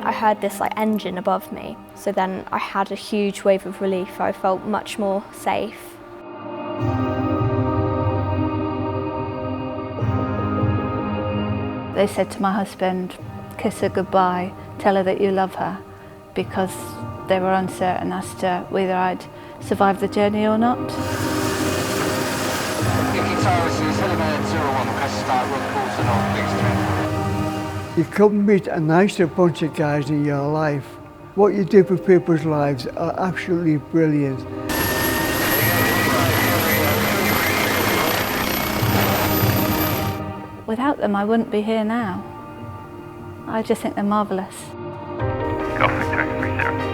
I heard this like engine above me. So then I had a huge wave of relief. I felt much more safe. They said to my husband, kiss her goodbye, tell her that you love her, because they were uncertain as to whether I'd survive the journey or not. You couldn't meet a nicer bunch of guys in your life. What you do for people's lives are absolutely brilliant. Without them, I wouldn't be here now. I just think they're marvellous. Golf Victoria 30.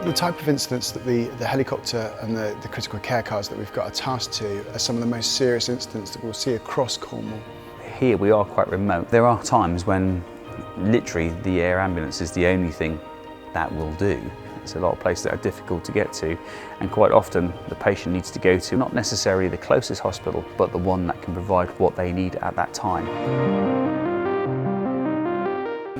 The type of incidents that the helicopter and the critical care cars that we've got are tasked to are some of the most serious incidents that we'll see across Cornwall. Here we are quite remote. There are times when literally the air ambulance is the only thing that will do. It's a lot of places that are difficult to get to, and quite often the patient needs to go to not necessarily the closest hospital, but the one that can provide what they need at that time.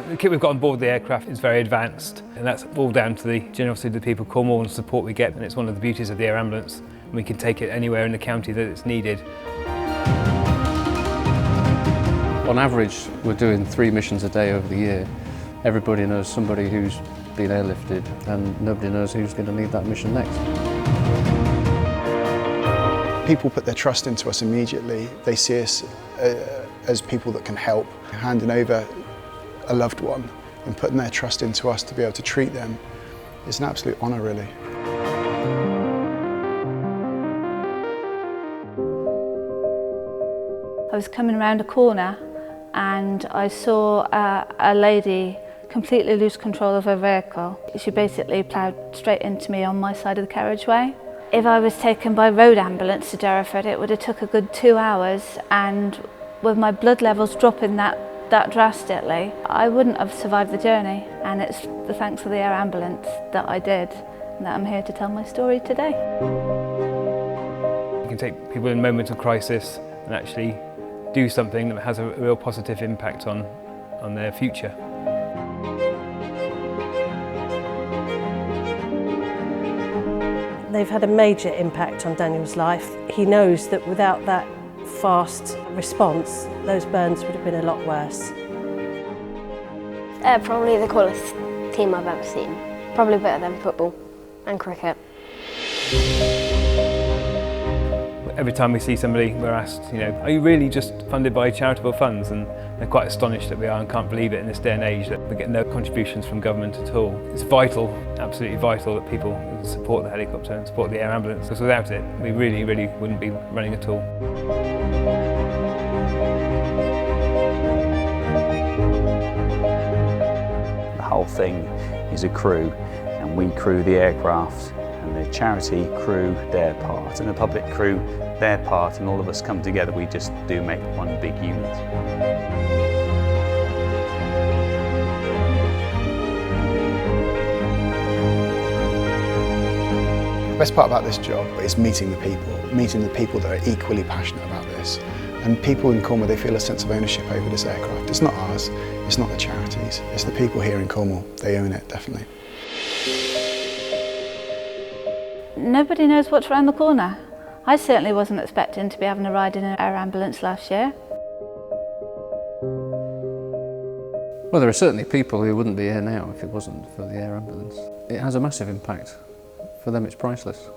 The kit we've got on board the aircraft is very advanced, and that's all down to the generosity of the people of Cornwall and the support we get, and it's one of the beauties of the air ambulance. We can take it anywhere in the county that it's needed. On average, we're doing 3 missions a day over the year. Everybody knows somebody who's been airlifted, and nobody knows who's going to need that mission next. People put their trust into us immediately. They see us as people that can help. Handing over a loved one and putting their trust into us to be able to treat them is an absolute honour, really. I was coming around a corner and I saw a lady completely lose control of her vehicle. She basically ploughed straight into me on my side of the carriageway. If I was taken by road ambulance to Derriford, it would have took a good 2 hours, and with my blood levels dropping that drastically, I wouldn't have survived the journey, and it's the thanks of the air ambulance that I did, and that I'm here to tell my story today. You can take people in moments of crisis and actually do something that has a real positive impact on their future. They've had a major impact on Daniel's life. He knows that without that fast response, those burns would have been a lot worse. Probably the coolest team I've ever seen. Probably better than football and cricket. Every time we see somebody, we're asked, are you really just funded by charitable funds? And they're quite astonished that we are, and can't believe it in this day and age that we get no contributions from government at all. It's vital, absolutely vital, that people support the helicopter and support the air ambulance, because without it, we really, really wouldn't be running at all. The whole thing is a crew, and we crew the aircraft, and the charity crew their part, and the public crew their part, and all of us come together. We just do make one big unit. The best part about this job is meeting the people that are equally passionate about this. And people in Cornwall, they feel a sense of ownership over this aircraft. It's not ours, it's not the charities, it's the people here in Cornwall. They own it, definitely. Nobody knows what's around the corner. I certainly wasn't expecting to be having a ride in an air ambulance last year. Well, there are certainly people who wouldn't be here now if it wasn't for the air ambulance. It has a massive impact. For them, it's priceless.